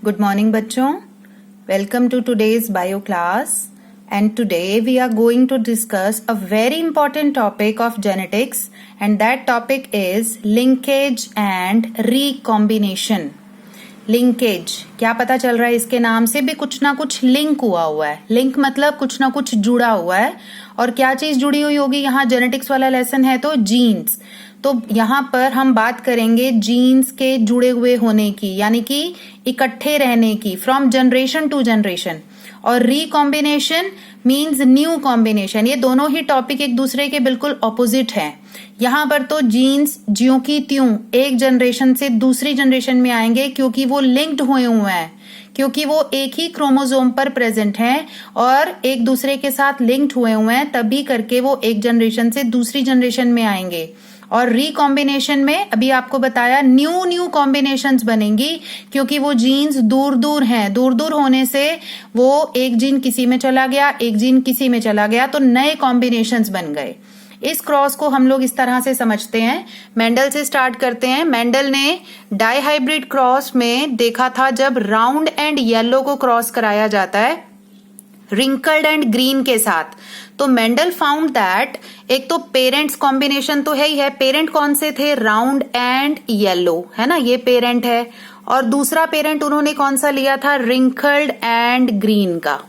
Good morning बच्चों. Welcome to today's bio class. And today we are going to discuss a very important topic of genetics, and that topic is linkage and recombination. Linkage क्या पता चल रहा है इसके नाम से भी कुछ ना कुछ लिंक हुआ है. लिंक मतलब कुछ ना कुछ जुड़ा हुआ है. और क्या चीज जुड़ी हुई होगी? यहाँ जेनेटिक्स वाला लेसन है तो जीन्स. तो यहाँ पर हम बात करेंगे जीन्स के जुड़े हुए होने की, यानी कि इकट्ठे रहने की, फ्रॉम जनरेशन टू जनरेशन. और रिकॉम्बिनेशन मीन्स न्यू कॉम्बिनेशन. ये दोनों ही टॉपिक एक दूसरे के बिल्कुल ऑपोजिट हैं. यहाँ पर तो जीन्स ज्यों की त्यों एक जनरेशन से दूसरी जनरेशन में आएंगे क्योंकि वो लिंक्ड हुए हैं, क्योंकि वो एक ही क्रोमोसोम पर प्रेजेंट हैं और एक दूसरे के साथ लिंक्ड हुए हैं, तभी करके वो एक जनरेशन से दूसरी जनरेशन में आएंगे. और रिकॉम्बिनेशन में अभी आपको बताया न्यू कॉम्बिनेशंस बनेंगी क्योंकि वो जीन्स दूर दूर हैं. दूर दूर होने से वो एक जीन किसी में चला गया, एक जीन किसी में चला गया, तो नए कॉम्बिनेशंस बन गए. इस क्रॉस को हम लोग इस तरह से समझते हैं. मेंडल से स्टार्ट करते हैं. मेंडल ने डाइहाइब्रिड क्रॉस में देखा था जब राउंड एंड येलो को क्रॉस कराया जाता है रिंकल्ड एंड ग्रीन के साथ, तो मेंडल फाउंड दैट एक तो पेरेंट्स कॉम्बिनेशन तो है ही है. पेरेंट कौन से थे? राउंड एंड येलो, है ना, ये पेरेंट है. और दूसरा पेरेंट उन्होंने कौन सा लिया था? रिंकल्ड एंड ग्रीन का,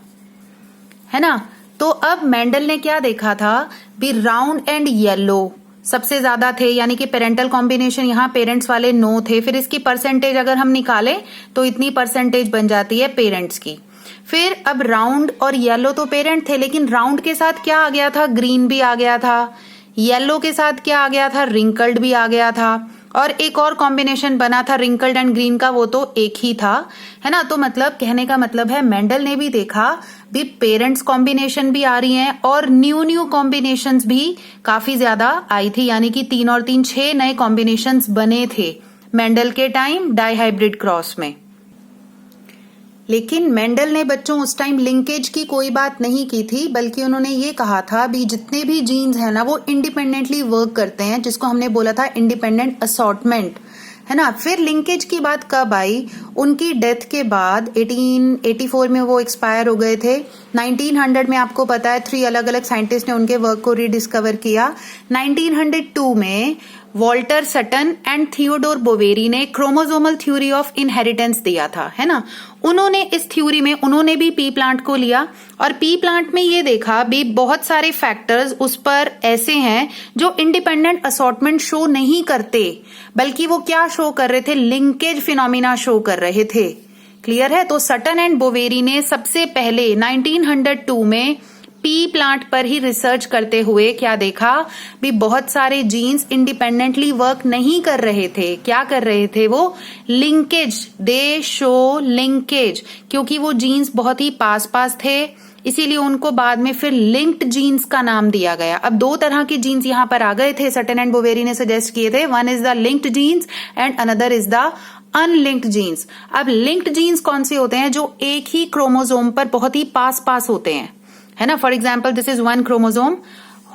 है ना. तो अब मेंडल ने क्या देखा था? भी राउंड एंड येलो सबसे ज्यादा थे, यानी कि पेरेंटल कॉम्बिनेशन यहाँ पेरेंट्स वाले 9 थे. फिर इसकी परसेंटेज अगर हम निकालें तो इतनी परसेंटेज बन जाती है पेरेंट्स की. फिर अब राउंड और येलो तो पेरेंट थे, लेकिन राउंड के साथ क्या आ गया था? ग्रीन भी आ गया था. येलो के साथ क्या आ गया था? रिंकल्ड भी आ गया था. और एक और कॉम्बिनेशन बना था रिंकल्ड एंड ग्रीन का, वो तो एक ही था, है ना. तो मतलब कहने का मतलब है मेंडल ने भी देखा भी पेरेंट्स कॉम्बिनेशन भी आ रही हैं और न्यू कॉम्बिनेशंस भी काफी ज्यादा आई थी, यानी कि 3 और 3 6 नए कॉम्बिनेशंस बने थे मेंडल के टाइम डाइहाइब्रिड क्रॉस में. लेकिन मेंडल ने बच्चों उस टाइम लिंकेज की कोई बात नहीं की थी, बल्कि उन्होंने ये कहा था भी जितने भी जीन्स हैं ना वो इंडिपेंडेंटली वर्क करते हैं, जिसको हमने बोला था इंडिपेंडेंट असॉर्टमेंट, है ना. फिर लिंकेज की बात कब आई? उनकी डेथ के बाद 1884 में वो एक्सपायर हो गए थे. 1900 में आपको पता है 3 अलग अलग साइंटिस्ट ने उनके वर्क को रीडिस्कवर किया. 1902 में Walter Sutton and Theodor Boveri ने क्रोमोसोमल थ्योरी ऑफ इनहेरिटेंस दिया था, है ना. उन्होंने इस थ्योरी में उन्होंने भी पी प्लांट को लिया और पी प्लांट में ये देखा भी बहुत सारे फैक्टर्स उस पर ऐसे हैं जो इंडिपेंडेंट असॉर्टमेंट शो नहीं करते, बल्कि वो क्या शो कर रहे थे? लिंकेज फिनोमिना शो कर रहे थे. क्लियर है. तो सटन एंड बोवेरी ने सबसे पहले 1902 में पी प्लांट पर ही रिसर्च करते हुए क्या देखा? भी बहुत सारे जीन्स इंडिपेंडेंटली वर्क नहीं कर रहे थे. क्या कर रहे थे वो? लिंकेज. दे शो लिंकेज, क्योंकि वो जीन्स बहुत ही पास थे, इसीलिए उनको बाद में फिर लिंक्ड जीन्स का नाम दिया गया. अब 2 तरह के जीन्स यहाँ पर आ गए थे, सटन एंड बोवेरी ने सजेस्ट किए थे. One is the linked genes and another is the unlinked genes. अब लिंक्ड जीन्स कौन से होते हैं? जो एक ही क्रोमोसोम पर बहुत ही पास होते हैं, है ना. For example this is 1 chromosome.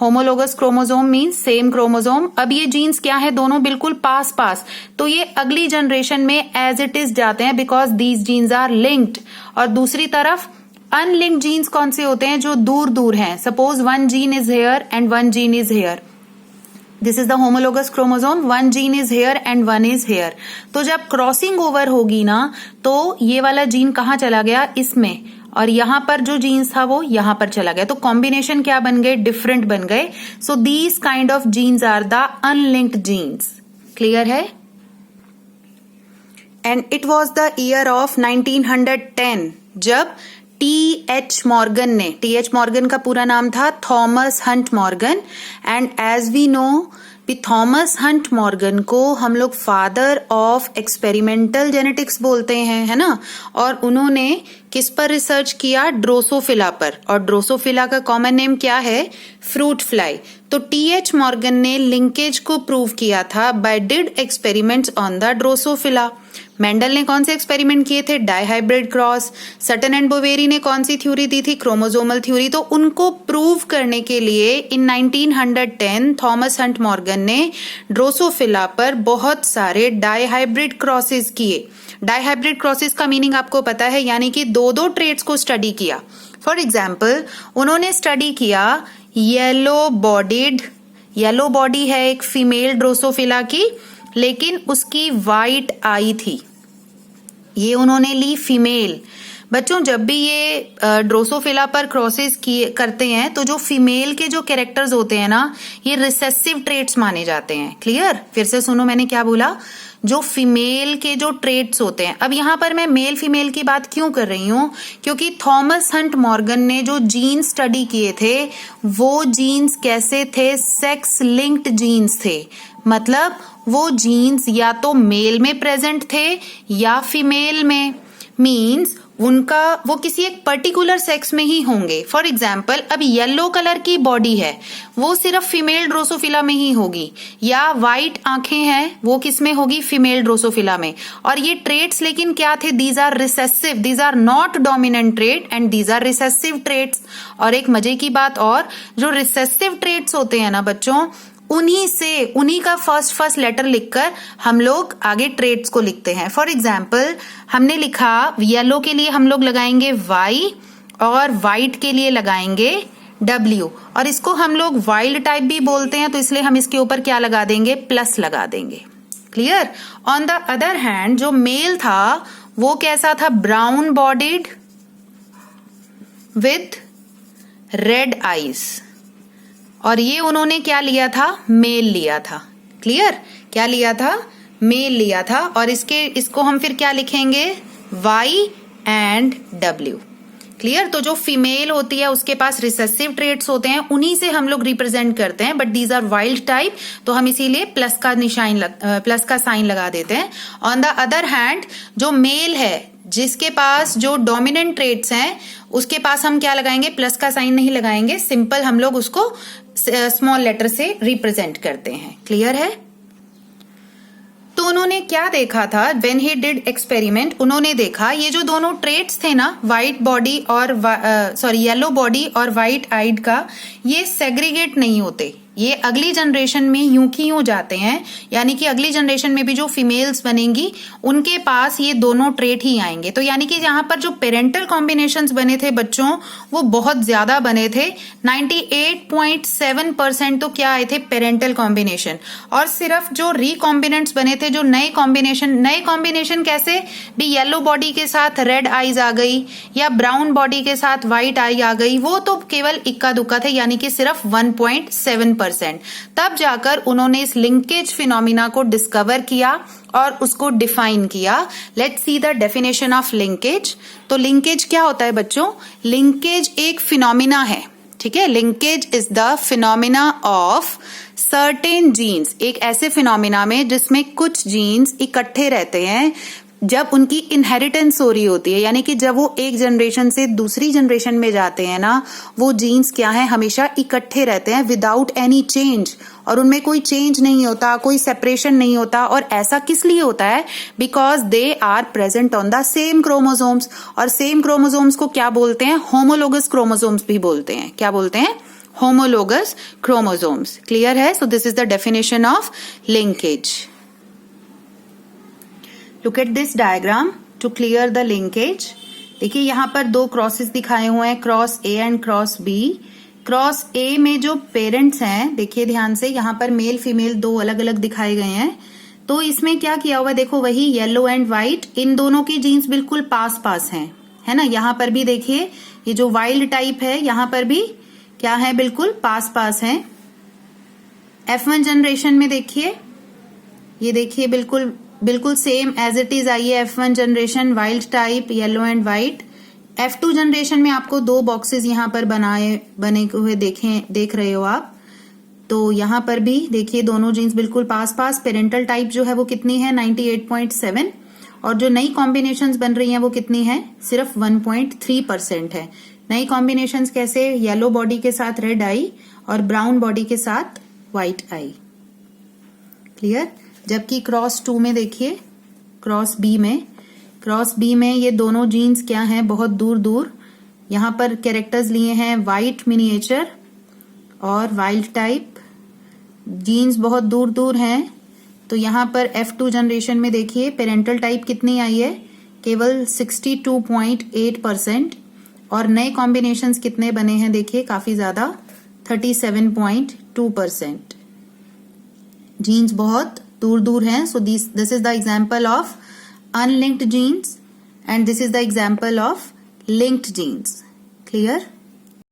Homologous chromosome means same chromosome. अब ये जीन्स क्या है? दोनों बिल्कुल पास, तो ये अगली जनरेशन में एज इट इज जाते हैं because these genes are linked. और दूसरी तरफ अनलिंक्ड जीन्स कौन से होते हैं? जो दूर हैं. Suppose 1 gene is here and 1 gene is here. This is the homologous chromosome. 1 gene is here and 1 is here. तो जब क्रॉसिंग ओवर होगी ना, तो ये वाला जीन कहाँ चला गया? इसमें. और यहां पर जो जीन्स था वो यहां पर चला गया, तो कॉम्बिनेशन क्या बन गए? डिफरेंट बन गए. So these kind of genes are the unlinked genes. Clear है. And it was the year of 1910 जब T.H. मॉर्गन ने, T.H. मॉर्गन का पूरा नाम था Thomas Hunt Morgan. And as we know भी थॉमस हंट मॉर्गन को हम लोग फादर ऑफ एक्सपेरिमेंटल जेनेटिक्स बोलते हैं, है ना. और उन्होंने किस पर रिसर्च किया? ड्रोसोफिला पर. और ड्रोसोफिला का कॉमन नेम क्या है? Fruit fly. तो T.H. मॉर्गन ने लिंकेज को प्रूव किया था by did experiments on the Drosophila. Mendel ने कौन से एक्सपेरिमेंट किए थे? Dihybrid cross. Sutton and Boveri ने कौन सी थ्योरी दी थी? Chromosomal theory. तो उनको प्रूव करने के लिए इन 1910 थॉमस हंट मॉर्गन ने ड्रोसोफिला पर बहुत सारे डाइहाइब्रिड क्रॉसेस किए. डाइहाइब्रिड क्रॉसेस का मीनिंग आपको पता है, यानी कि दो दो ट्रेट्स को स्टडी किया। फॉर एग्जाम्पल उन्होंने स्टडी किया येलो बॉडी है एक फीमेल ड्रोसोफिला की, लेकिन उसकी वाइट आई थी, ये उन्होंने ली फीमेल। बच्चों जब भी ये ड्रोसोफिला पर क्रॉसेस करते हैं तो जो फीमेल के जो कैरेक्टर्स होते हैं ना, ये रिसेसिव ट्रेट्स माने जाते हैं। क्लियर? फिर से सुनो मैंने क्या बोला, जो फीमेल के जो ट्रेट्स होते हैं। अब यहाँ पर मैं मेल फीमेल की बात क्यों कर रही हूँ, क्योंकि थॉमस हंट मॉर्गन ने जो जीन्स स्टडी किए थे वो जीन्स कैसे थे, सेक्स लिंक्ड जीन्स थे। मतलब वो जीन्स या तो मेल में प्रेजेंट थे या फीमेल में, मीन्स उनका वो किसी एक पर्टिकुलर सेक्स में ही होंगे। फॉर एग्जाम्पल अब येलो कलर की बॉडी है वो सिर्फ फीमेल ड्रोसोफिला में ही होगी, या वाइट आंखें हैं वो किस में होगी, फीमेल ड्रोसोफिला में। और ये ट्रेट्स लेकिन क्या थे, these are recessive, these are not dominant trait and these are recessive traits. और एक मजे की बात और, जो रिसेसिव ट्रेट्स होते हैं ना बच्चों, उन्हीं का फर्स्ट लेटर लिखकर हम लोग आगे ट्रेट्स को लिखते हैं। फॉर एग्जाम्पल हमने लिखा येलो के लिए हम लोग लगाएंगे Y और व्हाइट के लिए लगाएंगे W, और इसको हम लोग वाइल्ड टाइप भी बोलते हैं, तो इसलिए हम इसके ऊपर क्या लगा देंगे, प्लस लगा देंगे। Clear? On the other hand जो मेल था वो कैसा था, brown bodied with red eyes, और ये उन्होंने क्या लिया था, मेल लिया था। क्लियर? क्या लिया था, मेल लिया था। और इसको हम फिर क्या लिखेंगे, Y एंड W। क्लियर? तो जो फीमेल होती है उसके पास रिसेसिव ट्रेट्स होते हैं, उन्हीं से हम लोग रिप्रेजेंट करते हैं, but these are wild type, तो हम इसीलिए प्लस का साइन लगा देते हैं। ऑन द अदर हैंड जो मेल है जिसके पास जो डोमिनेंट ट्रेट्स हैं उसके पास हम क्या लगाएंगे, प्लस का साइन नहीं लगाएंगे, सिंपल हम लोग उसको स्मॉल लेटर से रिप्रेजेंट करते हैं। क्लियर है? तो उन्होंने क्या देखा था, व्हेन ही डिड एक्सपेरिमेंट, उन्होंने देखा ये जो दोनों ट्रेट्स थे ना, वाइट बॉडी और येलो बॉडी और वाइट आइड का, ये सेग्रीगेट नहीं होते, ये अगली जनरेशन में यूं की यूं जाते हैं, यानी कि अगली जनरेशन में भी जो फीमेल्स बनेंगी उनके पास ये दोनों ट्रेट ही आएंगे। तो यानी कि यहाँ पर जो पेरेंटल कॉम्बिनेशंस बने थे बच्चों वो बहुत ज्यादा बने थे, 98.7% तो क्या आए थे, पेरेंटल कॉम्बिनेशन। और सिर्फ जो रिकॉम्बिनेंट्स बने थे, जो नए कॉम्बिनेशन कैसे भी, येलो बॉडी के साथ रेड आईज आ गई या ब्राउन बॉडी के साथ व्हाइट आई आ गई, वो तो केवल इक्का दुक्का थे, यानी कि सिर्फ 1.7%। तब जाकर उन्होंने इस लिंकेज फिनोमिना को डिस्कवर किया और उसको डिफाइन किया। Let's see the definition of linkage. तो लिंकेज क्या होता है बच्चों, लिंकेज एक फिनोमिना है, ठीक है। Linkage is the phenomena of certain jeans, एक ऐसे फिनोमिना में जिसमें कुछ जीन्स इकट्ठे रहते हैं जब उनकी इनहेरिटेंस हो रही होती है, यानी कि जब वो एक जनरेशन से दूसरी जनरेशन में जाते हैं ना, वो जीन्स क्या है, हमेशा इकट्ठे रहते हैं विदाउट एनी चेंज, और उनमें कोई चेंज नहीं होता, कोई सेपरेशन नहीं होता। और ऐसा किस लिए होता है, because they are present on the same chromosomes, और सेम क्रोमोसोम्स को क्या बोलते हैं, होमोलोगस क्रोमोसोम्स भी बोलते हैं। क्या बोलते हैं, होमोलोगस क्रोमोसोम्स। क्लियर है? सो this is the definition of linkage. Look at this diagram to clear the linkage. देखिए यहाँ पर दो क्रॉसेस दिखाए हुए हैं, cross A and cross B। Cross A में जो पेरेंट्स हैं, देखिए ध्यान से, यहाँ पर मेल फीमेल दो अलग अलग दिखाए गए हैं। तो इसमें क्या किया हुआ है, देखो वही येलो एंड व्हाइट, इन दोनों की जीन्स बिल्कुल पास पास हैं, है ना। यहाँ पर भी देखिए ये जो वाइल्ड टाइप है, यहाँ पर भी क्या है, बिल्कुल पास पास है। F1 जनरेशन में देखिए, ये देखिए बिल्कुल सेम एज इट इज आई है। F1 generation wild type, yellow and white. F2 generation में आपको दो बॉक्सेस यहाँ पर बने हुए देख रहे हो आप। तो यहाँ पर भी देखिए दोनों जीन्स बिल्कुल पास पास। पेरेंटल टाइप जो है वो कितनी है, 98.7, और जो नई कॉम्बिनेशंस बन रही हैं वो कितनी है, सिर्फ 1.3% है। नई कॉम्बिनेशंस कैसे, येलो बॉडी के साथ रेड आई और ब्राउन बॉडी के साथ व्हाइट आई। क्लियर? जबकि क्रॉस 2 में देखिए, क्रॉस बी में ये दोनों जीन्स क्या हैं, बहुत दूर दूर। यहाँ पर कैरेक्टर्स लिए हैं वाइट मिनिएचर और वाइल्ड टाइप, जीन्स बहुत दूर दूर हैं। तो यहाँ पर F2 जनरेशन में देखिए पेरेंटल टाइप कितनी आई है, केवल 62.8%, और नए कॉम्बिनेशंस कितने बने हैं देखिए, काफी ज्यादा 37.2%। जीन्स बहुत दूर दूर हैं, so this is the example of unlinked genes and this is the example of linked genes. Clear?